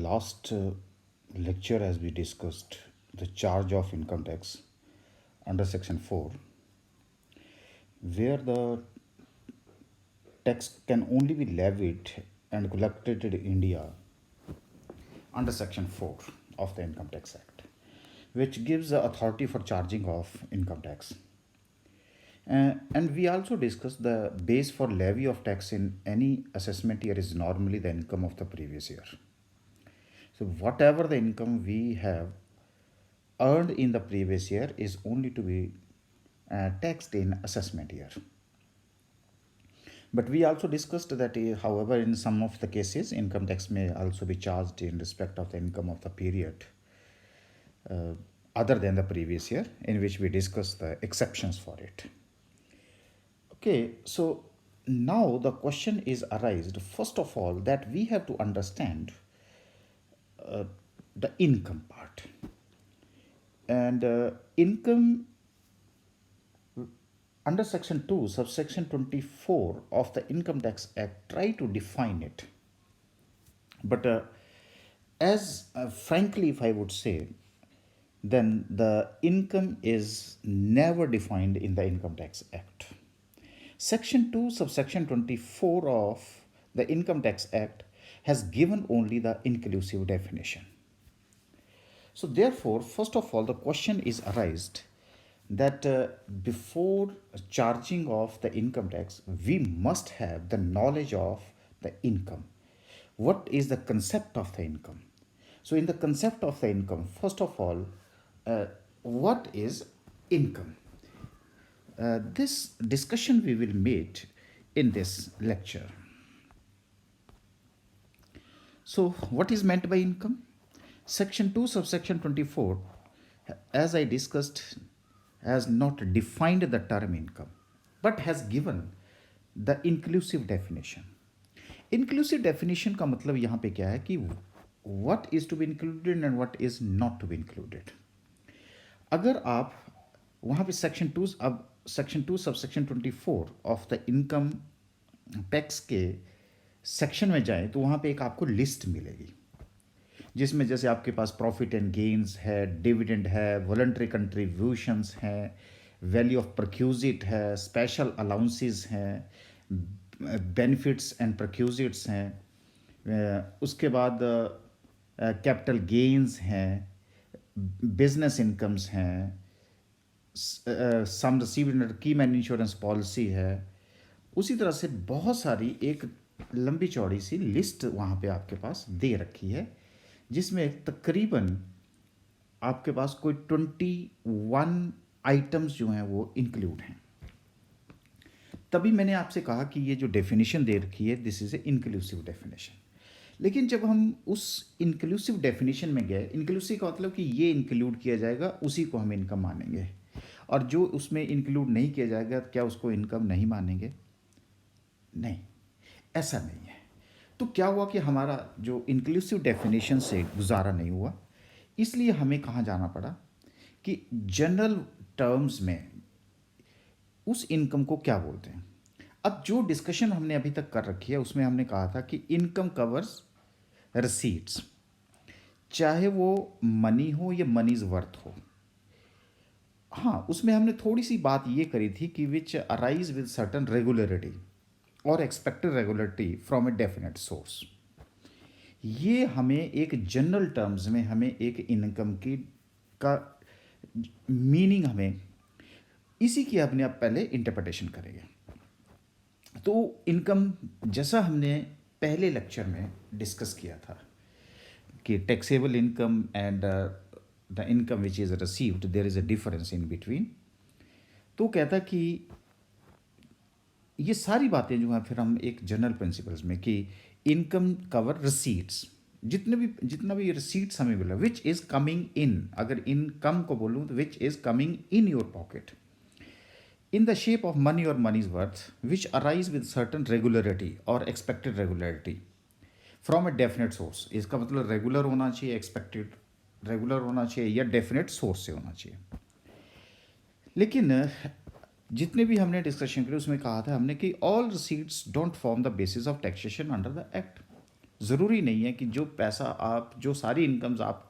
last lecture, as we discussed the charge of income tax under section 4, where the tax can only be levied and collected in India under section 4 of the Income Tax Act, which gives the authority for charging of income tax. And we also discussed the base for levy of tax in any assessment year is normally the income of the previous year. So whatever the income we have earned in the previous year is only to be taxed in assessment year. But we also discussed that, however, in some of the cases, income tax may also be charged in respect of the income of the period other than the previous year, in which we discussed the exceptions for it. Okay, so now the question is arised, first of all, that we have to understand the income part. And income under section 2 subsection 24 of the Income Tax Act try to define it, but as frankly, if I would say, then the income is never defined in the Income Tax Act. Section 2 subsection 24 of the Income Tax Act has given only the inclusive definition. So therefore, first of all, the question is arised that before charging of the income tax, we must have the knowledge of the income. What is the concept of the income? So in the concept of the income, first of all, what is income? This discussion we will make in this lecture. So what is meant by income? Section 2 subsection 24, as I discussed, has not defined the term income, but has given the inclusive definition. Inclusive definition का मतलब यहाँ पे क्या है कि what is to be included and what is not to be included. अगर आप वहाँ पे section 2 subsection 24 of the income tax के सेक्शन में जाएं तो वहाँ पे एक आपको लिस्ट मिलेगी, जिसमें जैसे आपके पास प्रॉफिट एंड गेन्स है, डिविडेंड है, वॉलंटरी कंट्रीब्यूशंस हैं, वैल्यू ऑफ परक्यूजिट है, स्पेशल अलाउंसेस हैं, बेनिफिट्स एंड परक्यूजिट्स हैं, उसके बाद कैपिटल गेन्स हैं, बिजनेस इनकम्स हैं, सम रिसीव्ड अंडर की मैन इंश्योरेंस पॉलिसी है. उसी तरह से बहुत सारी एक लंबी चौड़ी सी लिस्ट वहाँ पे आपके पास दे रखी है, जिसमें तकरीबन आपके पास कोई 21 आइटम्स जो हैं वो इंक्लूड हैं. तभी मैंने आपसे कहा कि ये जो डेफिनेशन दे रखी है, this is a inclusive definition. लेकिन जब हम उस इंक्लूसिव डेफिनेशन में गए, इंक्लूसिव का मतलब कि ये इंक्लूड किया जाएगा, उसी को हम इनकम मानेंगे, और जो उसमें इंक्लूड नहीं किया जाएगा, क्या उसको इनकम नहीं मानेंगे? नहीं, ऐसा नहीं है. तो क्या हुआ कि हमारा जो इंक्लूसिव डेफिनेशन से गुजारा नहीं हुआ, इसलिए हमें कहाँ जाना पड़ा कि जनरल टर्म्स में उस इनकम को क्या बोलते हैं. अब जो डिस्कशन हमने अभी तक कर रखी है, उसमें हमने कहा था कि इनकम कवर्स रिसीट्स, चाहे वो मनी हो या मनीज वर्थ हो. हाँ, उसमें हमने थोड़ी सी बात ये करी थी कि which arise with certain regularity और expected regularity from a definite source. ये हमें एक जनरल टर्म्स में हमें एक इनकम की का मीनिंग हमें इसी की अपने आप पहले इंटरप्रिटेशन करेंगे. तो इनकम जैसा हमने पहले लेक्चर में डिस्कस किया था कि taxable income and the income which is received, there is a difference in between. तो कहता कि ये सारी बातें जो हैं फिर हम एक जनरल प्रिंसिपल्स में कि इनकम कवर रिसीट्स, जितना भी रिसीट्स हमें मिला, विच इज़ कमिंग इन. अगर इनकम को बोलूँ तो which is coming in your pocket in the shape of money or money's worth, which arise with certain regularity or expected regularity from a definite source. इसका मतलब regular होना चाहिए, expected regular होना चाहिए, या डेफिनेट सोर्स से होना चाहिए. लेकिन जितने भी हमने डिस्कशन किए उसमें कहा था हमने कि all receipts don't form the basis of taxation under the act. ज़रूरी नहीं है कि जो पैसा आप, जो सारी इनकम्स आप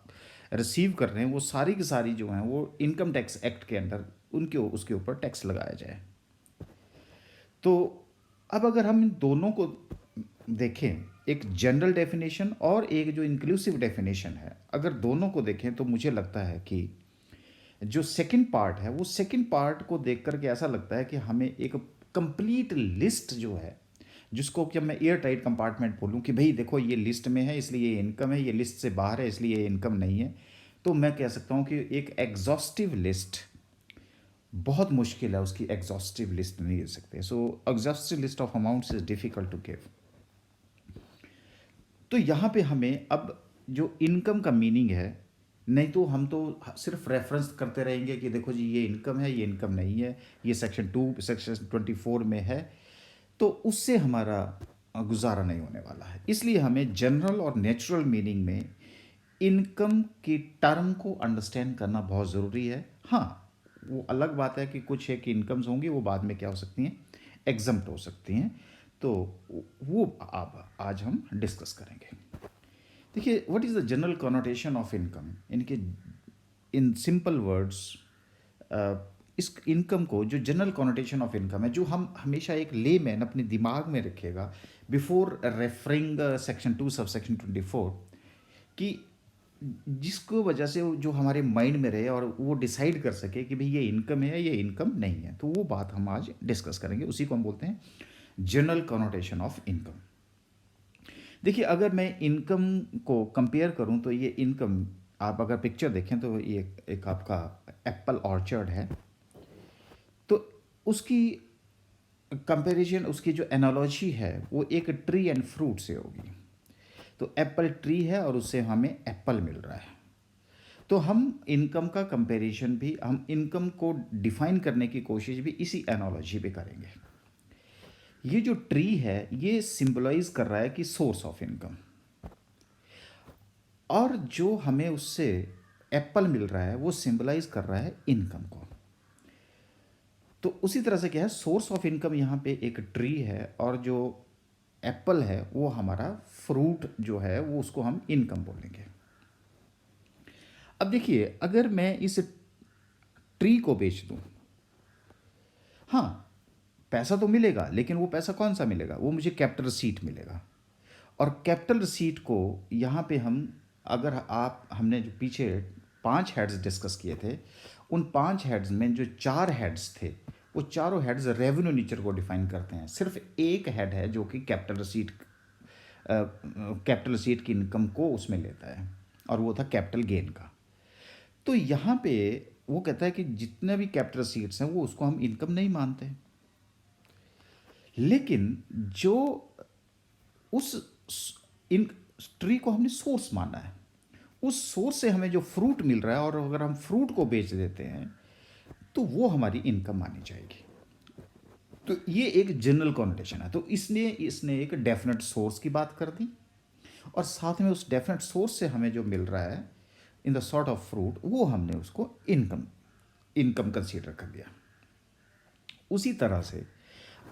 रिसीव कर रहे हैं, वो सारी की सारी जो हैं वो इनकम टैक्स एक्ट के अंदर उनके उसके ऊपर टैक्स लगाया जाए। तो अब अगर हम इन दोनों को देखें, एक जनरल डेफिनेशन और एक जो इंक्लूसिव डेफिनेशन है, अगर दोनों को देखें तो मुझे लगता है कि जो सेकंड पार्ट है, वो सेकंड पार्ट को देख करके ऐसा लगता है कि हमें एक कंप्लीट लिस्ट जो है, जिसको कि मैं एयर टाइट कंपार्टमेंट बोलूँ कि भाई देखो ये लिस्ट में है इसलिए ये इनकम है, ये लिस्ट से बाहर है इसलिए ये इनकम नहीं है, तो मैं कह सकता हूँ कि एक एग्जॉस्टिव लिस्ट बहुत मुश्किल है, उसकी एग्जॉस्टिव लिस्ट नहीं दे सकते। So exhaustive list of amounts is difficult to give. तो यहाँ पे हमें अब जो इनकम का मीनिंग है, नहीं तो हम तो सिर्फ रेफरेंस करते रहेंगे कि देखो जी ये इनकम है, ये इनकम नहीं है, ये सेक्शन 2 सेक्शन 24 में है, तो उससे हमारा गुजारा नहीं होने वाला है। इसलिए हमें जनरल और नेचुरल मीनिंग में इनकम की टर्म को अंडरस्टैंड करना बहुत ज़रूरी है। हाँ, वो अलग बात है कि कुछ एक इनकम्स होंगी वो बाद में क्या हो सकती हैं, एग्जम्प्ट हो सकती हैं, तो वो अब आज हम डिस्कस करेंगे। देखिए, what is the general connotation of income, इनके इन सिंपल वर्ड्स, इस इनकम को जो जनरल कॉनोटेशन ऑफ इनकम है, जो हम हमेशा एक लेमैन अपने दिमाग में रखेगा before referring section 2 sub section 24, कि जिसको वजह से जो हमारे माइंड में रहे और वो डिसाइड कर सके कि भाई ये इनकम है, ये इनकम नहीं है, तो वो बात हम आज डिस्कस करेंगे। उसी को हम बोलते हैं जनरल कॉनोटेशन ऑफ इनकम। देखिए, अगर मैं इनकम को कंपेयर करूं तो ये इनकम, आप अगर पिक्चर देखें तो ये एक आपका एप्पल ऑर्चर्ड है, तो उसकी कंपैरिजन, उसकी जो एनालॉजी है वो एक ट्री एंड फ्रूट से होगी। तो एप्पल ट्री है और उससे हमें एप्पल मिल रहा है, तो हम इनकम का कंपैरिजन भी, हम इनकम को डिफाइन करने की कोशिश भी इसी एनालॉजी पे करेंगे। ये जो ट्री है ये सिंबलाइज कर रहा है कि सोर्स ऑफ इनकम, और जो हमें उससे एप्पल मिल रहा है वो सिंबलाइज कर रहा है इनकम को। तो उसी तरह से क्या है, सोर्स ऑफ इनकम यहाँ पे एक ट्री है और जो एप्पल है वो हमारा फ्रूट जो है, वो उसको हम इनकम बोलेंगे। अब देखिए, अगर मैं इस ट्री को बेच दूं, हाँ पैसा तो मिलेगा, लेकिन वो पैसा कौन सा मिलेगा, वो मुझे कैपिटल रिसीट मिलेगा। और कैपिटल रिसीट को यहाँ पे हम, अगर आप, हमने जो पीछे 5 हेड्स डिस्कस किए थे, उन 5 हेड्स में जो 4 हेड्स थे, वो चारों हेड्स रेवेन्यू नेचर को डिफाइन करते हैं। सिर्फ एक हेड है जो कि कैपिटल रिसीट की इनकम को उसमें लेता है, और वो था कैपिटल गेन का। तो यहाँ पे वो कहता है कि जितने भी कैपिटल रिसीट्स हैं वो उसको हम इनकम नहीं मानते, लेकिन जो उस इन ट्री को हमने सोर्स माना है, उस सोर्स से हमें जो फ्रूट मिल रहा है, और अगर हम फ्रूट को बेच देते हैं तो वो हमारी इनकम मानी जाएगी। तो ये एक जनरल कॉनोटेशन है। तो इसने इसने एक डेफिनेट सोर्स की बात कर दी, और साथ में उस डेफिनेट सोर्स से हमें जो मिल रहा है in the sort of fruit, वो हमने उसको इनकम इनकम कंसीडर कर लिया। उसी तरह से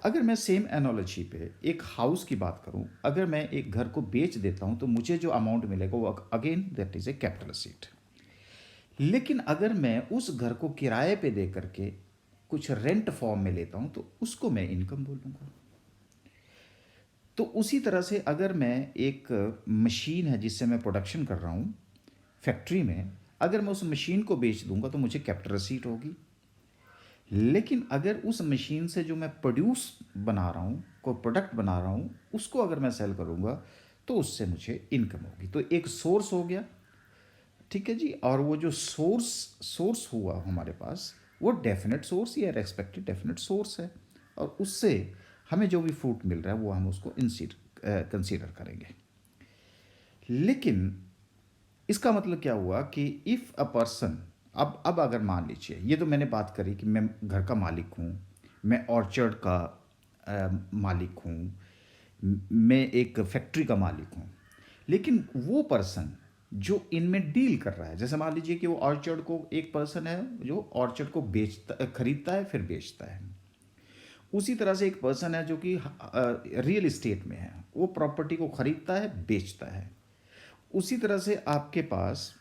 अगर मैं सेम एनालॉजी पे एक हाउस की बात करूं, अगर मैं एक घर को बेच देता हूं तो मुझे जो अमाउंट मिलेगा वो again that is a capital receipt. लेकिन अगर मैं उस घर को किराए पे दे करके कुछ रेंट फॉर्म में लेता हूं तो उसको मैं इनकम बोलूँगा। तो उसी तरह से अगर मैं एक मशीन है जिससे मैं प्रोडक्शन कर रहा हूँ फैक्ट्री में, अगर मैं उस मशीन को बेच दूंगा तो मुझे कैपिटल रिसीट होगी। लेकिन अगर उस मशीन से जो मैं प्रोड्यूस बना रहा हूँ, कोई प्रोडक्ट बना रहा हूँ, उसको अगर मैं सेल करूँगा तो उससे मुझे इनकम होगी। तो एक सोर्स हो गया, ठीक है जी, और वो जो सोर्स हुआ हमारे पास, वो डेफिनेट सोर्स या एक्सपेक्टेड डेफिनेट सोर्स है, और उससे हमें जो भी फ्रूट मिल रहा है वो हम उसको कंसीडर करेंगे। लेकिन इसका मतलब क्या हुआ कि इफ़ अ पर्सन, अब अगर मान लीजिए, ये तो मैंने बात करी कि मैं घर का मालिक हूँ, मैं ऑर्चर्ड का मालिक हूँ, मैं एक फैक्ट्री का मालिक हूँ, लेकिन वो पर्सन जो इनमें डील कर रहा है, जैसे मान लीजिए कि वो ऑर्चर्ड को, एक पर्सन है जो ऑर्चर्ड को खरीदता है फिर बेचता है, उसी तरह से एक पर्सन है जो कि रियल इस्टेट में है, वो प्रॉपर्टी को खरीदता है, बेचता है। उसी तरह से आपके पास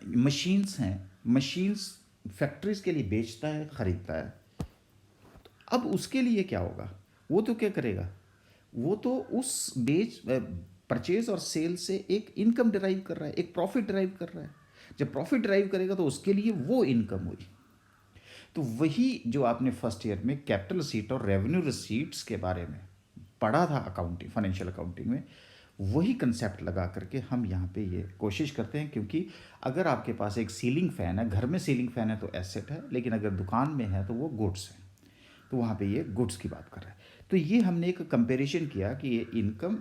मशीन्स हैं, मशीन्स फैक्ट्रीज के लिए बेचता है, खरीदता है। अब उसके लिए क्या होगा, वो तो क्या करेगा, वो तो उस बेच परचेज और सेल से एक इनकम डिराइव कर रहा है, एक प्रॉफिट डिराइव कर रहा है। जब प्रॉफिट डिराइव करेगा तो उसके लिए वो इनकम हुई। तो वही जो आपने फर्स्ट ईयर में कैपिटल रिसीट और रेवेन्यू रिसीट्स के बारे में पढ़ा था अकाउंटिंग, फाइनेंशियल अकाउंटिंग में, वही कंसेप्ट लगा करके हम यहाँ पे ये कोशिश करते हैं। क्योंकि अगर आपके पास एक सीलिंग फ़ैन है, घर में सीलिंग फ़ैन है तो एसेट है, लेकिन अगर दुकान में है तो वो गुड्स है। तो वहाँ पे ये गुड्स की बात कर रहा है। तो ये हमने एक कंपैरिजन किया कि ये इनकम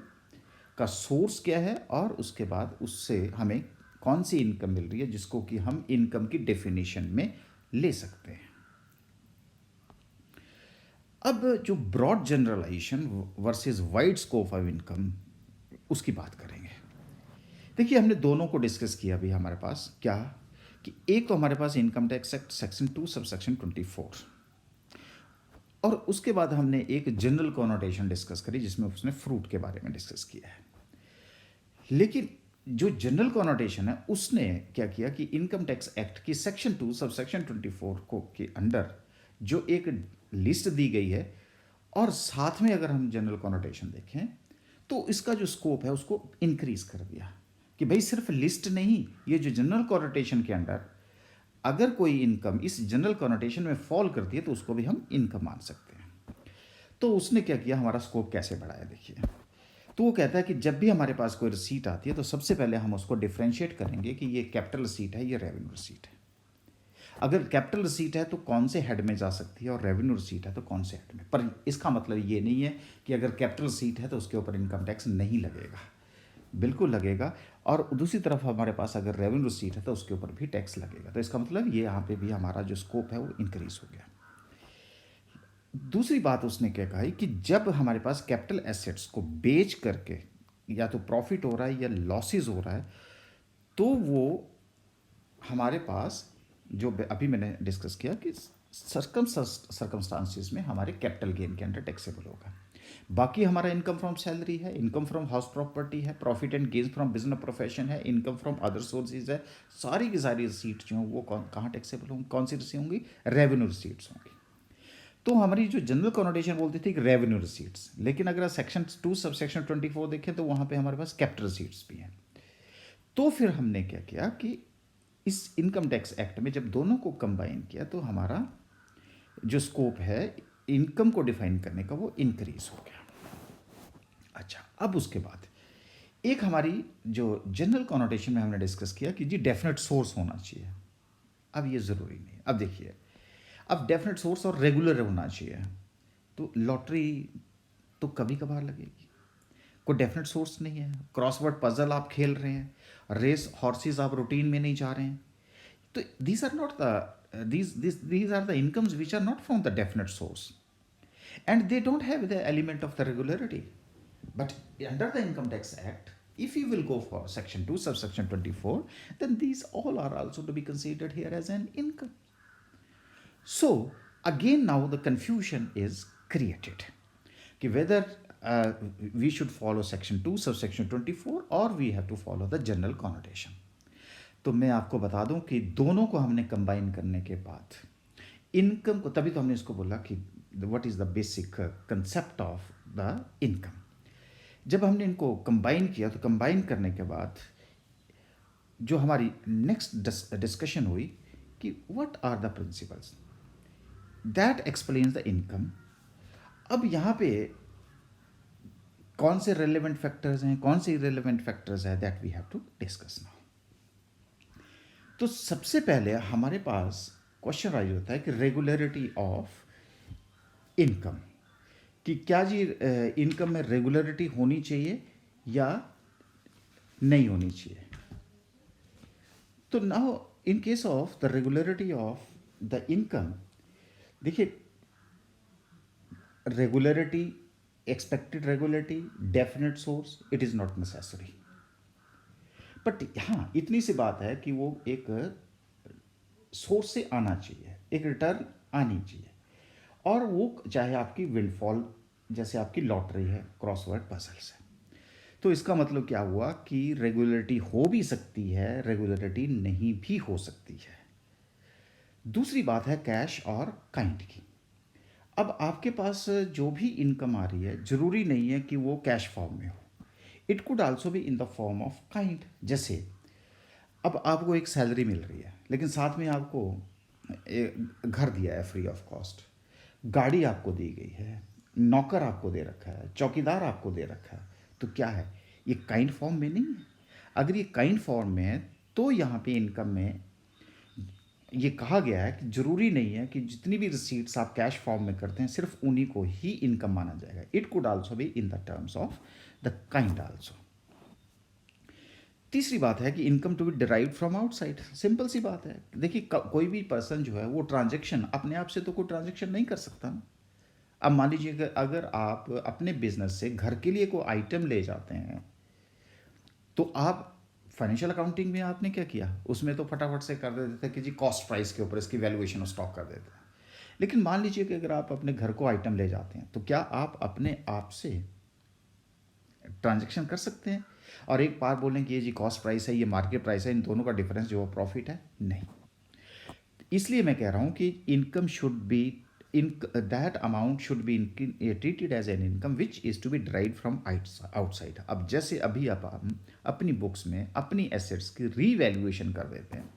का सोर्स क्या है और उसके बाद उससे हमें कौन सी इनकम मिल रही है जिसको कि हम इनकम की डेफिनेशन में ले सकते हैं। अब जो broad generalisation versus wide scope of income, उसकी बात करेंगे। देखिए, हमने दोनों को डिस्कस किया अभी हमारे पास क्या, कि एक तो हमारे पास income tax act section 2 sub section 24, और उसके बाद हमने एक जनरल कॉनोटेशन डिस्कस करी जिसमें उसने फ्रूट के बारे में डिस्कस किया है। लेकिन जो जनरल कॉनोटेशन है उसने क्या किया कि इनकम टैक्स एक्ट की सेक्शन 2 सब सेक्शन 24 को के अंडर जो एक लिस्ट दी गई है, और साथ में अगर हम जनरल कॉनोटेशन देखें तो इसका जो स्कोप है उसको इंक्रीज कर दिया कि भाई सिर्फ लिस्ट नहीं, ये जो जनरल कॉनोटेशन के अंडर अगर कोई इनकम इस जनरल कॉनोटेशन में फॉल करती है तो उसको भी हम इनकम मान सकते हैं। तो उसने क्या किया, हमारा स्कोप कैसे बढ़ाया, देखिए। तो वो कहता है कि जब भी हमारे पास कोई रिसीट आती है तो सबसे पहले हम उसको डिफ्रेंशिएट करेंगे कि ये कैपिटल रिसीट है, ये रेवेन्यू रिसीट है। अगर कैपिटल रिसीट है तो कौन से हेड में जा सकती है, और रेवेन्यू रिसीट है तो कौन से हेड में। पर इसका मतलब ये नहीं है कि अगर कैपिटल रिसीट है तो उसके ऊपर इनकम टैक्स नहीं लगेगा, बिल्कुल लगेगा। और दूसरी तरफ हमारे पास अगर रेवेन्यू रिसीट है तो उसके ऊपर भी टैक्स लगेगा। तो इसका मतलब ये यहाँ पे भी हमारा जो स्कोप है वो इंक्रीज हो गया। दूसरी बात उसने क्या कहा कि जब हमारे पास कैपिटल एसेट्स को बेच करके या तो प्रॉफिट हो रहा है या लॉसेस हो रहा है, तो वो हमारे पास जो अभी मैंने डिस्कस किया कि सर्कमस्टांसिस में हमारे कैपिटल गेन के अंडर टैक्सेबल होगा। बाकी हमारा इनकम फ्रॉम सैलरी है, इनकम फ्रॉम हाउस प्रॉपर्टी है, profit and gains from business profession है, इनकम फ्रॉम अदर सोर्सेज है, सारी की सारी रिसीट जो वो कहाँ टैक्सेबल होंगी, कौन सी रिसीट होंगी, रेवेन्यू रिसीट्स होंगी। तो हमारी जो जनरल कॉनोटेशन बोलती थी रेवेन्यू रिसीट्स, लेकिन अगर सेक्शन 2 सब सेक्शन 24 देखें तो वहाँ पे हमारे पास कैपिटल रिसीट्स भी हैं। तो फिर हमने क्या किया कि इस इनकम टैक्स एक्ट में जब दोनों को कंबाइन किया तो हमारा जो स्कोप है इनकम को डिफाइन करने का वो इंक्रीज हो गया। अच्छा, अब उसके बाद एक हमारी जो जनरल कॉनोटेशन में हमने डिस्कस किया कि जी डेफिनेट सोर्स होना चाहिए। अब ये ज़रूरी नहीं। अब देखिए, अब डेफिनेट सोर्स और रेगुलर होना चाहिए। तो लॉटरी तो कभी कभार लगेगी, कोई डेफिनेट सोर्स नहीं है। क्रॉसवर्ड पजल आप खेल रहे हैं, रेस हॉर्सेस आप रूटीन में नहीं जा रहे हैं। तो these are not the these are the incomes which are not from the definite source, and they don't have the element of the regularity. But under the income tax act, if you will go for section 2 subsection 24, then these all are also to be considered here as an income. So again now the confusion is created कि whether we should follow section 2 subsection 24 or we have to follow the general connotation. तो मैं आपको बता दूं कि दोनों को हमने कंबाइन करने के बाद इनकम को, तभी तो हमने इसको बोला कि what is the basic concept of the income. जब हमने इनको कंबाइन किया तो कंबाइन करने के बाद जो हमारी नेक्स्ट डिस्कशन हुई कि what are the principles that explains the income. अब यहाँ पे कौन से रेलेवेंट फैक्टर्स हैं, कौन से इरेलेवेंट फैक्टर्स हैं, that we have to discuss now. तो सबसे पहले हमारे पास क्वेश्चन राइज होता है कि रेगुलरिटी ऑफ इनकम, कि क्या जी इनकम में रेगुलरिटी होनी चाहिए या नहीं होनी चाहिए। तो now in case of the regularity of the income, देखिए regularity, expected regularity, definite source, it is not necessary. But हाँ, इतनी सी बात है कि वो एक सोर्स से आना चाहिए, एक रिटर्न आनी चाहिए। और वो चाहे आपकी विंडफॉल जैसे आपकी लॉटरी है, क्रॉसवर्ड पजल्स है। तो इसका मतलब क्या हुआ कि रेगुलरिटी हो भी सकती है, रेगुलरिटी नहीं भी हो सकती है। दूसरी बात है कैश और काइंड की। अब आपके पास जो भी इनकम आ रही है जरूरी नहीं है कि वो कैश फॉर्म में हो, it could also be in the form of kind. जैसे अब आपको एक सैलरी मिल रही है लेकिन साथ में आपको घर दिया है फ्री ऑफ कॉस्ट, गाड़ी आपको दी गई है, नौकर आपको दे रखा है, चौकीदार आपको दे रखा है, तो क्या है, ये काइंड फॉर्म में नहीं है। अगर ये काइंड फॉर्म में है तो यहाँ पे इनकम में ये कहा गया है कि जरूरी नहीं है कि जितनी भी रिसीट्स आप कैश फॉर्म में करते हैं सिर्फ उन्हीं को ही इनकम माना जाएगा। It could also be in the terms of the kind also. तीसरी बात है कि income to be derive from outside. Simple सी बात है, देखिए कोई भी पर्सन जो है वो ट्रांजेक्शन अपने आप से तो कोई ट्रांजेक्शन नहीं कर सकता ना। अब मान लीजिए अगर आप अपने बिजनेस से घर के लिए कोई आइटम ले जाते हैं तो आप फाइनेंशियल अकाउंटिंग में आपने क्या किया, उसमें तो फटाफट से कर देते थे कि जी कॉस्ट प्राइस के ऊपर इसकी वैल्यूएशन ऑफ स्टॉक कर देते हैं। लेकिन मान लीजिए कि अगर आप अपने घर को आइटम ले जाते हैं तो क्या आप अपने आप से ट्रांजेक्शन कर सकते हैं और एक बार बोलें कि ये जी कॉस्ट प्राइस है, ये मार्केट प्राइस है, इन दोनों का डिफरेंस जो है प्रॉफिट है? नहीं। इसलिए मैं कह रहा हूँ कि income should be in that amount should be treated as an income which is to be derived from outside. अब जैसे अभी आप हम अपनी बुक्स में अपनी एसेट्स की रीवैल्यूएशन कर देते हैं।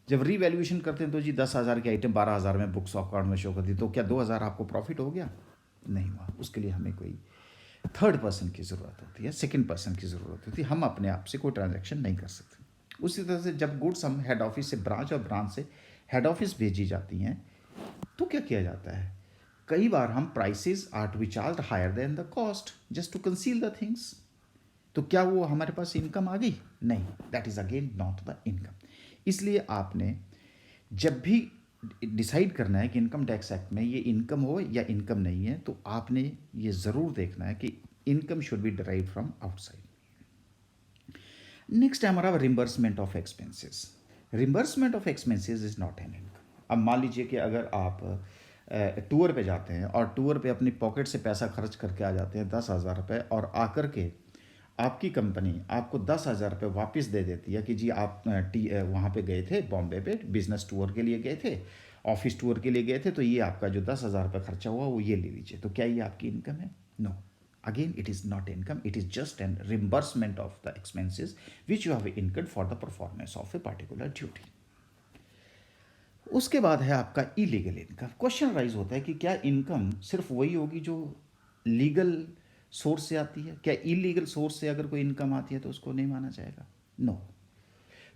जब रीवैल्यूएशन करते हैं तो जी 10,000 के आइटम 12,000 में बुक्स ऑफ अकाउंट में शो कर दी, तो क्या 2,000 आपको प्रॉफिट हो गया? नहीं हुआ। उसके लिए हमें कोई थर्ड पर्सन की ज़रूरत होती है, सेकंड पर्सन की ज़रूरत होती है। हम अपने आप से कोई ट्रांजैक्शन नहीं कर सकते। उसी तरह से जब गुड्स हम हेड ऑफिस से ब्रांच और ब्रांच से हेड ऑफिस भेजी जाती हैं तो क्या किया जाता है, कई बार हम prices are to be charge higher than the cost just to conceal the things. तो क्या वो हमारे पास इनकम आ गई? नहीं, that is again not the income. इसलिए आपने जब भी डिसाइड करना है कि इनकम टैक्स एक्ट में ये इनकम हो या इनकम नहीं है तो आपने ये ज़रूर देखना है कि income should B derive from outside. Next है हमारा reimbursement of expenses. Reimbursement of expenses is not an income. अब मान लीजिए कि अगर आप टूर पे जाते हैं और टूर पे अपनी पॉकेट से पैसा खर्च करके आ जाते हैं 10,000 रुपये, और आकर के आपकी कंपनी आपको 10,000 रुपये वापस दे देती है कि जी आप वहाँ पे गए थे, बॉम्बे पे बिजनेस टूर के लिए गए थे, ऑफिस टूर के लिए गए थे, तो ये आपका जो 10,000 रुपये खर्चा हुआ वो ये ले लीजिए, तो क्या ये आपकी इनकम है? No, again it is not income, it is just an reimbursement of the expenses which you have incurred for the performance of a particular duty. उसके बाद है आपका इलीगल इनकम। क्वेश्चन राइज होता है कि क्या इनकम सिर्फ वही होगी जो लीगल सोर्स से आती है? क्या इलीगल सोर्स से अगर कोई इनकम आती है तो उसको नहीं माना जाएगा? नो।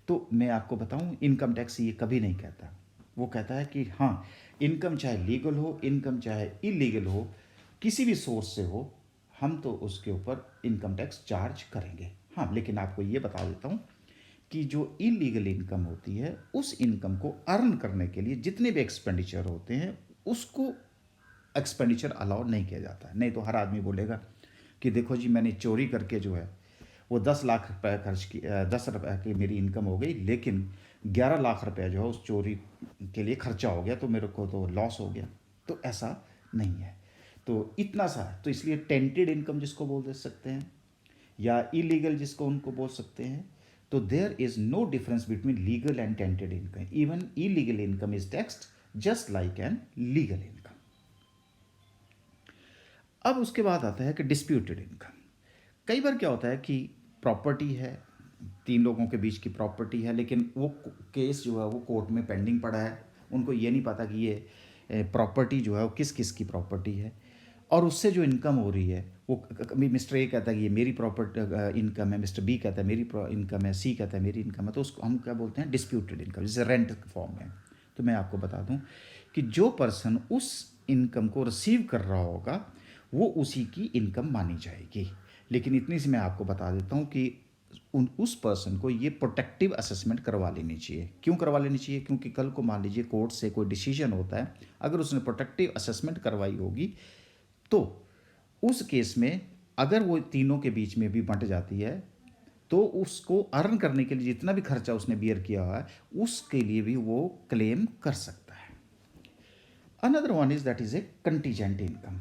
तो मैं आपको बताऊं, इनकम टैक्स ये कभी नहीं कहता। वो कहता है कि हाँ, इनकम चाहे लीगल हो, इनकम चाहे इलीगल हो, किसी भी सोर्स से हो, हम तो उसके ऊपर इनकम टैक्स चार्ज करेंगे। हाँ, लेकिन आपको ये बता देता हूँ कि जो इलीगल इनकम होती है उस इनकम को अर्न करने के लिए जितने भी एक्सपेंडिचर होते हैं उसको एक्सपेंडिचर अलाउ नहीं किया जाता है। नहीं तो हर आदमी बोलेगा कि देखो जी मैंने चोरी करके जो है वो 10 लाख रुपए खर्च की, 10 रुपये की मेरी इनकम हो गई, लेकिन 11 लाख रुपये जो है उस चोरी के लिए खर्चा हो गया तो मेरे को तो लॉस हो गया। तो ऐसा नहीं है। तो इतना सा, तो इसलिए टेंटेड इनकम जिसको बोल दे सकते हैं या इलीगल जिसको उनको बोल सकते हैं, तो there is no difference between legal and tainted income. Even illegal income is taxed just like an legal income. अब उसके बाद आता है कि डिस्प्यूटेड इनकम। कई बार क्या होता है कि प्रॉपर्टी है, तीन लोगों के बीच की प्रॉपर्टी है, लेकिन वो केस जो है वो कोर्ट में पेंडिंग पड़ा है, उनको ये नहीं पता कि ये प्रॉपर्टी जो है वो किस किस की प्रॉपर्टी है, और उससे जो इनकम हो रही है वो मिस्टर ए कहता है कि ये मेरी प्रॉपर्टी इनकम है, मिस्टर बी कहता है मेरी इनकम है, सी कहता है मेरी इनकम है, तो उसको हम क्या बोलते हैं? डिस्प्यूटेड इनकम, जैसे रेंट फॉर्म में। तो मैं आपको बता दूं कि जो पर्सन उस इनकम को रिसीव कर रहा होगा वो उसी की इनकम मानी जाएगी। लेकिन इतनी सी मैं आपको बता देता हूँ कि उस पर्सन को ये प्रोटेक्टिव असेसमेंट करवा लेनी चाहिए। क्यों करवा लेनी चाहिए? क्योंकि कल को मान लीजिए कोर्ट से कोई डिसीजन होता है, अगर उसने प्रोटेक्टिव असेसमेंट करवाई होगी तो उस केस में अगर वो तीनों के बीच में भी बंट जाती है तो उसको अर्न करने के लिए जितना भी खर्चा उसने बियर किया हुआ है उसके लिए भी वो क्लेम कर सकता है। Another one is that is a contingent income.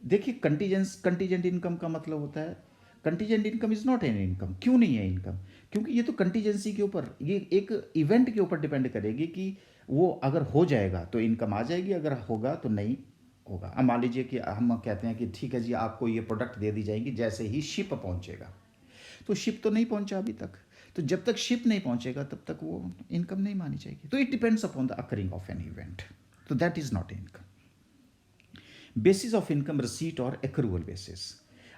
देखिए कंटीजेंट इनकम का मतलब होता है, contingent income is not an income. क्यों नहीं है इनकम? क्योंकि ये तो कंटीजेंसी के ऊपर, ये एक इवेंट के ऊपर डिपेंड करेगी कि वो अगर हो जाएगा तो इनकम आ जाएगी, अगर होगा तो नहीं होगा। अब मान लीजिए कि हम कहते हैं कि ठीक है जी आपको ये प्रोडक्ट दे दी जाएंगी जैसे ही शिप पहुंचेगा, तो शिप तो नहीं पहुंचा अभी तक, तो जब तक शिप नहीं पहुंचेगा तब तक वो इनकम नहीं मानी जाएगी। तो it depends upon the occurring of an event, तो that is not income. Basis of income receipt और एक्रूवल बेसिस।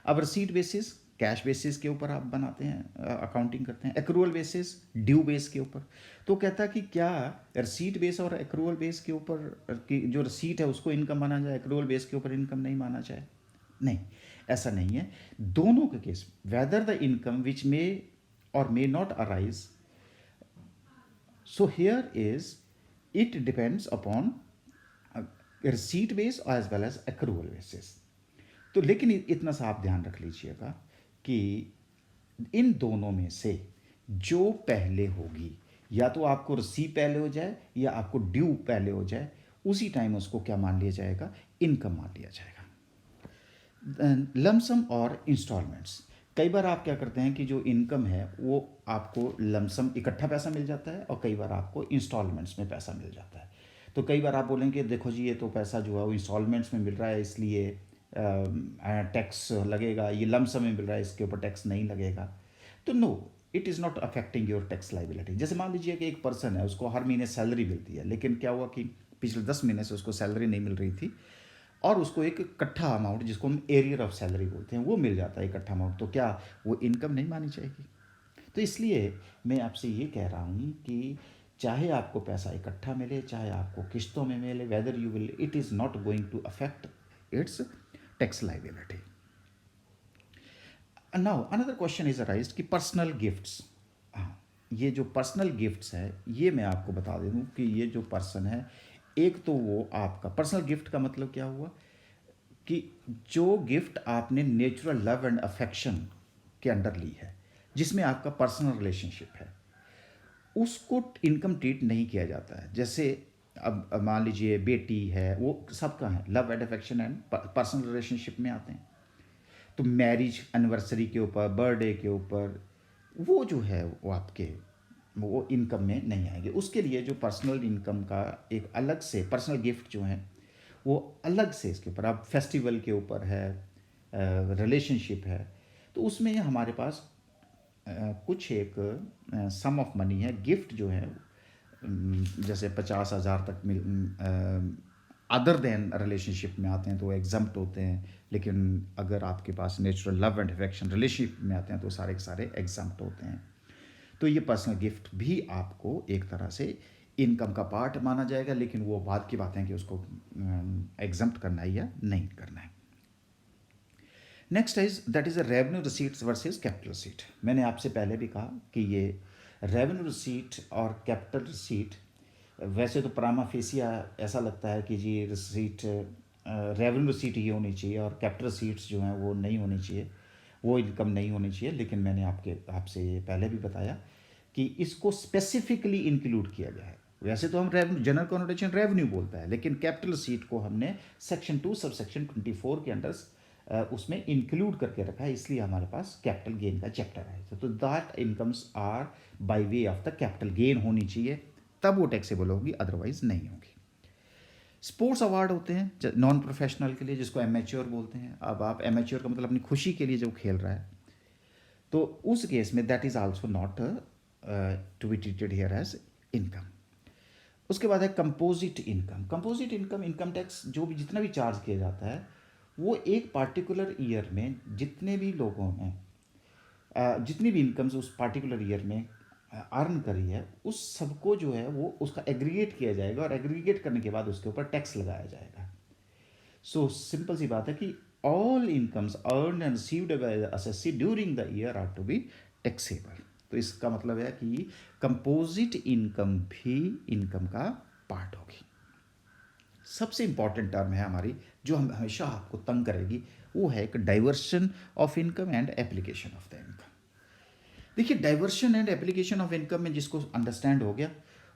अब रिसीट बेसिस कैश बेसिस के ऊपर आप बनाते हैं, अकाउंटिंग करते हैं। एक्रूवल बेसिस ड्यू बेस के ऊपर। तो कहता है कि क्या रिसीट बेस और एक्रूवल बेस के ऊपर की जो रिसीट है उसको इनकम माना जाए, एक्रूवल बेस के ऊपर इनकम नहीं माना जाए? नहीं, ऐसा नहीं है। दोनों के case whether the income which may और may not arise, so here is it depends upon receipt base as well as accrual basis. तो लेकिन इतना सा आप ध्यान रख लीजिएगा कि इन दोनों में से जो पहले होगी, या तो आपको रिसीव पहले हो जाए या आपको ड्यू पहले हो जाए, उसी टाइम उसको क्या मान लिया जाएगा? इनकम मान लिया जाएगा। लमसम और इंस्टॉलमेंट्स। कई बार आप क्या करते हैं कि जो इनकम है वो आपको लमसम इकट्ठा पैसा मिल जाता है और कई बार आपको इंस्टॉलमेंट्स में पैसा मिल जाता है। तो कई बार आप बोलेंगे देखो जी ये तो पैसा जो है वो इंस्टॉलमेंट्स में मिल रहा है इसलिए टैक्स लगेगा, ये लमसम में मिल रहा है इसके ऊपर टैक्स नहीं लगेगा। तो no, it is not affecting your tax liability. जैसे मान लीजिए कि एक पर्सन है, उसको हर महीने सैलरी मिलती है, लेकिन क्या हुआ कि पिछले 10 महीने से उसको सैलरी नहीं मिल रही थी और उसको एक इकट्ठा अमाउंट जिसको हम एरियर ऑफ सैलरी बोलते हैं वो मिल जाता है इकट्ठा अमाउंट, तो क्या वो इनकम नहीं मानी जाएगी? तो इसलिए मैं आपसे ये कह रहा हूँ कि चाहे आपको पैसा इकट्ठा मिले चाहे आपको किस्तों में मिले, whether you will, it is not going to affect its tax liability. Now another question is arise कि पर्सनल गिफ्ट्स। हाँ, ये जो पर्सनल गिफ्ट्स है ये मैं आपको बता दूँ कि ये जो पर्सन है, एक तो वो आपका पर्सनल गिफ्ट का मतलब क्या हुआ कि जो गिफ्ट आपने नेचुरल लव एंड अफेक्शन के अंडर ली है, जिसमें आपका पर्सनल रिलेशनशिप है, उसको इनकम ट्रीट नहीं किया जाता है। जैसे अब मान लीजिए बेटी है, वो सबका है, love and affection and personal relationship में आते हैं। तो मैरिज एनिवर्सरी के ऊपर, बर्थडे के ऊपर, वो जो है वो आपके वो इनकम में नहीं आएंगे। उसके लिए जो पर्सनल इनकम का एक अलग से पर्सनल गिफ्ट जो है वो अलग से इसके ऊपर, अब फेस्टिवल के ऊपर है, रिलेशनशिप है, तो उसमें हमारे पास कुछ एक सम ऑफ मनी है, गिफ्ट जो है जैसे 50,000 तक मिल, अदर देन रिलेशनशिप में आते हैं तो एग्जम्प्ट होते हैं, लेकिन अगर आपके पास natural love and affection relationship में आते हैं तो सारे के सारे एग्जम्प्ट होते हैं। तो ये पर्सनल गिफ्ट भी आपको एक तरह से इनकम का पार्ट माना जाएगा, लेकिन वो बाद की बात है कि उसको एग्जम्प्ट करना है या नहीं करना है। Next is that is a revenue receipts versus capital receipt. मैंने आपसे पहले भी कहा कि ये रेवेन्यू रिसीट और कैपिटल रिसीट, वैसे तो प्रामा फेसिया ऐसा लगता है कि जी रिसीट रेवेन्यू रिसीट ही होनी चाहिए और कैपिटल रिसीट्स जो हैं वो नहीं होनी चाहिए, वो इनकम नहीं होनी चाहिए। लेकिन मैंने आपसे ये पहले भी बताया कि इसको स्पेसिफिकली इंक्लूड किया गया है। वैसे तो हम रेवेन्यू जनरल कॉन्नोटेशन रेवेन्यू बोलता है, लेकिन कैपिटल रिसीट को हमने सेक्शन 2 सब सेक्शन 24 के अंडर उसमें इंक्लूड करके रखा है, इसलिए हमारे पास कैपिटल गेन का चैप्टर है। तो that incomes are by way of the capital gain होनी चाहिए, तब वो टैक्सेबल होगी, अदरवाइज नहीं होगी। स्पोर्ट्स अवार्ड होते हैं नॉन प्रोफेशनल के लिए, जिसको एमेच्योर बोलते हैं। अब आप एमेच्योर का मतलब अपनी खुशी के लिए जो खेल रहा है, तो उस केस में that is also not to be treated here as income. उसके बाद है composite income. Composite income, income tax जो भी जितना भी चार्ज किया जाता है वो एक पार्टिकुलर ईयर में जितने भी लोगों ने जितनी भी इनकम्स उस पार्टिकुलर ईयर में अर्न करी है, उस सबको जो है वो उसका एग्रीगेट किया जाएगा और एग्रीगेट करने के बाद उसके ऊपर टैक्स लगाया जाएगा। सो सिंपल सी बात है कि all incomes earn and received by the assessee during the year are to be taxable. तो इसका मतलब है कि कंपोजिट इनकम भी इनकम का पार्ट होगी। सबसे इंपॉर्टेंट टर्म है हमारी जो हम हमेशा आपको तंग करेगी, वो है एक diversion of income and application of the income. देखिए diversion and application of income में जिसको अंडरस्टैंड हो गया,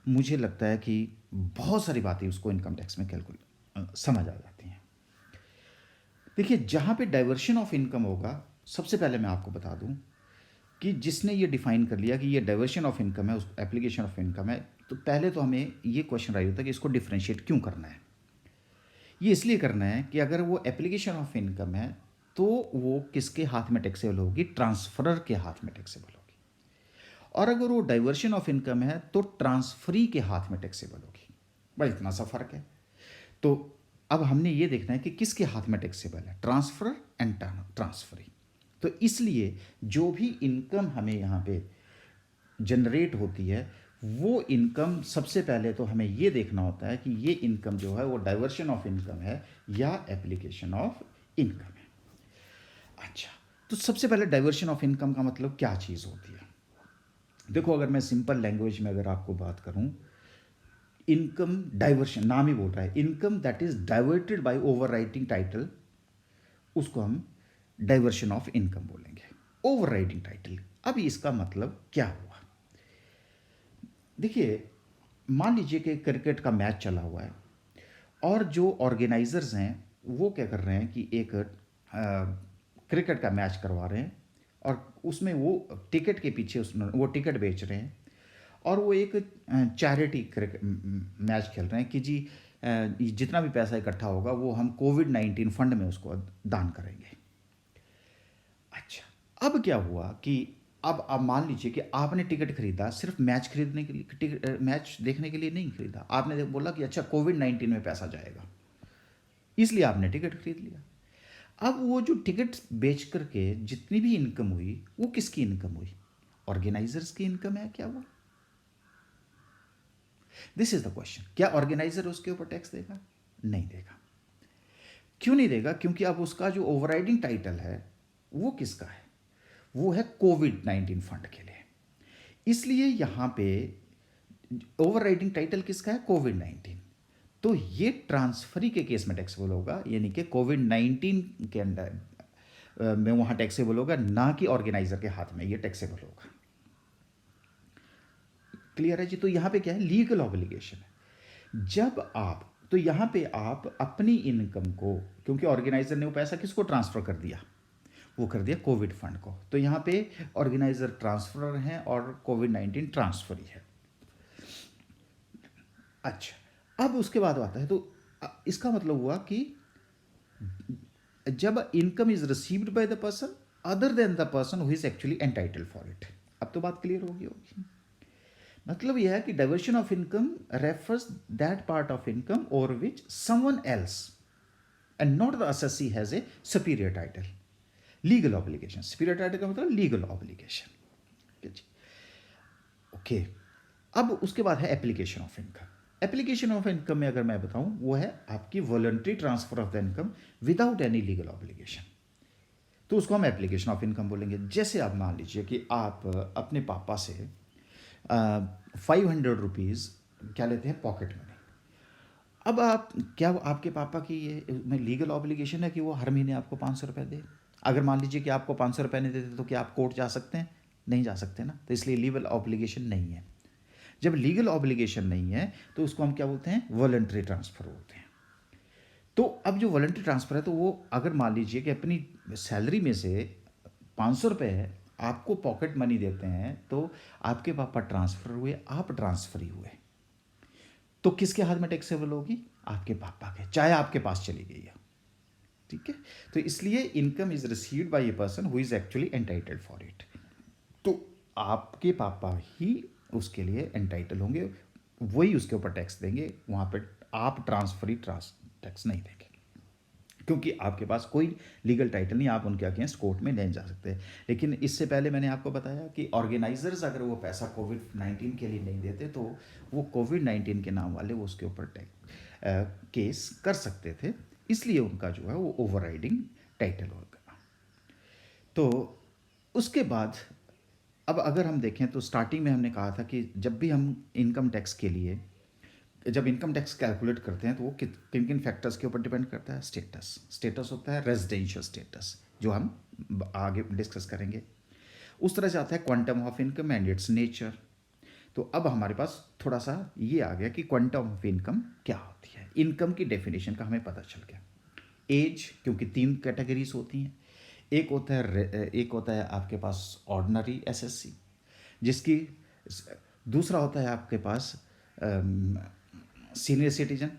मुझे लगता है कि बहुत सारी बातें उसको इनकम टैक्स में कैलकुलेट समझ आ जाती हैं। देखिए, जहाँ पे डाइवर्शन ऑफ इनकम होगा, सबसे पहले मैं आपको बता दूं कि जिसने ये डिफाइन कर लिया कि ये डाइवर्शन ऑफ इनकम है, उस एप्लीकेशन ऑफ इनकम है, तो पहले तो हमें ये क्वेश्चन राइज होता है कि इसको डिफ्रेंशिएट क्यों करना है। ये इसलिए करना है कि अगर वो एप्लीकेशन ऑफ इनकम है तो वो किसके हाथ में टैक्सेबल होगी? ट्रांसफरर के हाथ में टैक्सेबल होगी। और अगर वो डाइवर्शन ऑफ इनकम है तो ट्रांसफरी के हाथ में टैक्सेबल होगी। बस इतना सा फर्क है। तो अब हमने ये देखना है कि किसके हाथ में टैक्सेबल है, ट्रांसफरर एंड ट्रांसफरी। तो इसलिए जो भी इनकम हमें यहाँ पे जनरेट होती है, वो इनकम सबसे पहले तो हमें ये देखना होता है कि ये इनकम जो है वो डाइवर्शन ऑफ इनकम है या एप्लीकेशन ऑफ इनकम है। अच्छा, तो सबसे पहले डाइवर्शन ऑफ इनकम का मतलब क्या चीज़ होती है? देखो, अगर मैं सिंपल लैंग्वेज में अगर आपको बात करूं, इनकम डाइवर्शन, नाम ही बोल रहा है, income that is diverted by overriding title, उसको हम डाइवर्शन ऑफ इनकम बोलेंगे। ओवरराइडिंग टाइटल, अब इसका मतलब क्या हुआ? देखिए, मान लीजिए कि क्रिकेट का मैच चला हुआ है और जो ऑर्गेनाइजर्स हैं वो क्या कर रहे हैं कि एक क्रिकेट का मैच करवा रहे हैं और उसमें वो टिकट के पीछे वो टिकट बेच रहे हैं और वो एक चैरिटी मैच खेल रहे हैं कि जी जितना भी पैसा इकट्ठा होगा वो हम कोविड-19 फंड में उसको दान करेंगे। अच्छा, अब क्या हुआ कि अब मान लीजिए कि आपने टिकट खरीदा, सिर्फ मैच खरीदने के लिए, टिकट मैच देखने के लिए नहीं खरीदा। आपने बोला कि अच्छा कोविड-19 में पैसा जाएगा, इसलिए आपने टिकट खरीद लिया। अब वो जो टिकट बेच करके जितनी भी इनकम हुई, वो किसकी इनकम हुई? ऑर्गेनाइजर्स की इनकम है क्या वो? This is the question. क्या ऑर्गेनाइजर उसके ऊपर टैक्स देगा? नहीं देगा। क्यों नहीं देगा? क्योंकि अब उसका जो ओवरराइडिंग टाइटल है वो किसका है? वो है कोविड-19 फंड के लिए। इसलिए यहां पे ओवरराइडिंग टाइटल किसका है? कोविड-19। तो ये ट्रांसफरी के केस में टैक्सेबल होगा, यानी कि कोविड-19 के अंदर में वहां टैक्सेबल होगा, ना कि ऑर्गेनाइजर के हाथ में ये टैक्सेबल होगा। क्लियर है जी? तो यहां पे क्या है? लीगल ऑब्लिगेशन है। जब आप, तो यहां पे आप अपनी इनकम को, क्योंकि ऑर्गेनाइजर ने वो पैसा किसको ट्रांसफर कर दिया? वो कर दिया कोविड फंड को। तो यहां पे ऑर्गेनाइजर ट्रांसफरर है और कोविड-19 ट्रांसफरी है। अच्छा, अब उसके बाद आता है, तो इसका मतलब हुआ कि जब income is received by the person other than the person who is actually entitled for it. अब तो बात क्लियर होगी। मतलब यह है कि diversion of income refers that part of income over which someone else and not the assessee has a superior title, legal obligation. Superior title का मतलब लीगल ऑब्लिगेशन। ओके, अब उसके बाद है application of income. Application of income में अगर मैं बताऊं, वो है आपकी voluntary transfer of the income without any legal obligation. तो उसको हम एप्लीकेशन ऑफ इनकम बोलेंगे। जैसे आप मान लीजिए कि आप अपने पापा से 500 रुपीज़ क्या लेते हैं, पॉकेट मनी। अब आप क्या आपके पापा की ये में लीगल ऑब्लिगेशन है कि वो हर महीने आपको 500 रुपये दे? अगर मान लीजिए कि आपको 500 रुपये नहीं देते तो क्या आप कोर्ट जा सकते हैं? नहीं जा सकते ना। तो इसलिए लीगल ऑब्लिगेशन नहीं है। जब लीगल ऑब्लिगेशन नहीं है तो उसको हम क्या बोलते हैं? वॉलंटरी ट्रांसफर बोलते हैं। तो अब जो वॉलंटरी ट्रांसफर है, तो वो अगर मान लीजिए कि अपनी सैलरी में से 500 रुपये है, आपको पॉकेट मनी देते हैं, तो आपके पापा ट्रांसफर हुए, आप ट्रांसफरी हुए, तो किसके हाथ में टैक्सेबल होगी? आपके पापा के, चाहे आपके पास चली गई है। ठीक है? तो इसलिए income is received by a person who is actually entitled for it. तो आपके पापा ही उसके लिए एंटाइटल होंगे, वही उसके ऊपर टैक्स देंगे। वहां पर आप ट्रांसफरी टैक्स नहीं देंगे, क्योंकि आपके पास कोई लीगल टाइटल नहीं, आप उनके अगेंस्ट कोर्ट में नहीं जा सकते। लेकिन इससे पहले मैंने आपको बताया कि ऑर्गेनाइजर्स अगर वो पैसा कोविड-19 के लिए नहीं देते तो वो कोविड-19 के नाम वाले वो उसके ऊपर केस कर सकते थे, इसलिए उनका जो है वो ओवरराइडिंग टाइटल होगा। तो उसके बाद अब अगर हम देखें तो स्टार्टिंग में हमने कहा था कि जब भी हम इनकम टैक्स के लिए, जब इनकम टैक्स कैलकुलेट करते हैं तो वो किन किन फैक्टर्स के ऊपर डिपेंड करता है? स्टेटस होता है, रेजिडेंशियल स्टेटस, जो हम आगे डिस्कस करेंगे। उस तरह से आता है quantum of income and it's nature. तो अब हमारे पास थोड़ा सा ये आ गया कि क्वांटम ऑफ इनकम क्या होती है, इनकम की डेफिनेशन का हमें पता चल गया। एज, क्योंकि तीन कैटेगरीज होती हैं, एक होता है आपके पास ऑर्डिनरी एसएससी, जिसकी दूसरा होता है आपके पास सीनियर सिटीजन,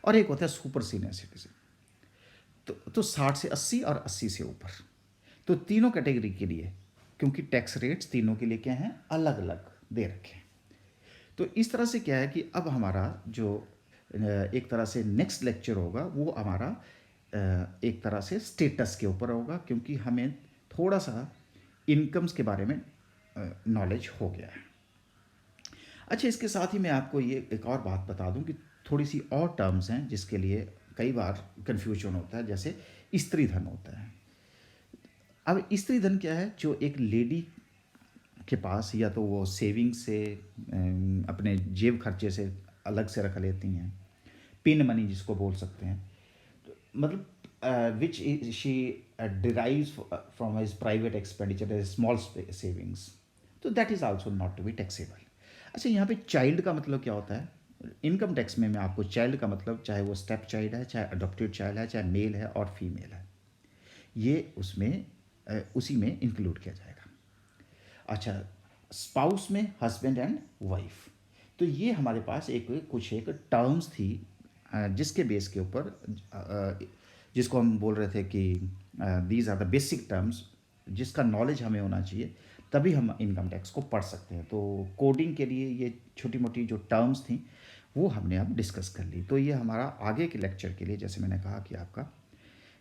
और एक होता है सुपर सीनियर सिटीजन। तो 60 से 80 और 80 से ऊपर, तो तीनों कैटेगरी के लिए, क्योंकि टैक्स रेट्स तीनों के लिए क्या हैं, अलग अलग दे रखे हैं। तो इस तरह से क्या है कि अब हमारा जो एक तरह से नेक्स्ट लेक्चर होगा वो हमारा एक तरह से स्टेटस के ऊपर होगा, क्योंकि हमें थोड़ा सा इनकम्स के बारे में नॉलेज हो गया है। अच्छा, इसके साथ ही मैं आपको ये एक और बात बता दूं कि थोड़ी सी और टर्म्स हैं जिसके लिए कई बार कन्फ्यूजन होता है, जैसे स्त्री धन होता है। अब स्त्री धन क्या है, जो एक लेडी के पास या तो वो सेविंग से अपने जेब खर्चे से अलग से रख लेती हैं, पिन मनी जिसको बोल सकते हैं, मतलब which she derives from his private expenditure small savings, तो that is also not to be taxable. अच्छा, यहाँ पे चाइल्ड का मतलब क्या होता है? इनकम टैक्स में मैं आपको चाइल्ड का मतलब, चाहे वो स्टेप चाइल्ड है, चाहे अडॉप्टेड चाइल्ड है, चाहे मेल है और फीमेल है, ये उसमें उसी में इंक्लूड किया जाएगा। अच्छा, स्पाउस में हस्बैंड एंड वाइफ, तो ये हमारे पास एक टर्म्स थी जिसके बेस के ऊपर जिसको हम बोल रहे थे कि these are the basic terms, जिसका नॉलेज हमें होना चाहिए, तभी हम इनकम टैक्स को पढ़ सकते हैं। तो कोडिंग के लिए ये छोटी मोटी जो टर्म्स थी वो हमने अब डिस्कस कर ली। तो ये हमारा आगे के लेक्चर के लिए, जैसे मैंने कहा कि आपका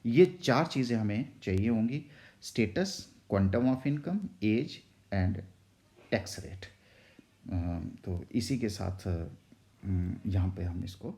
ये चार चीज़ें हमें चाहिए होंगी: status, quantum of income, age and tax rate. तो इसी के साथ यहाँ पे हम इसको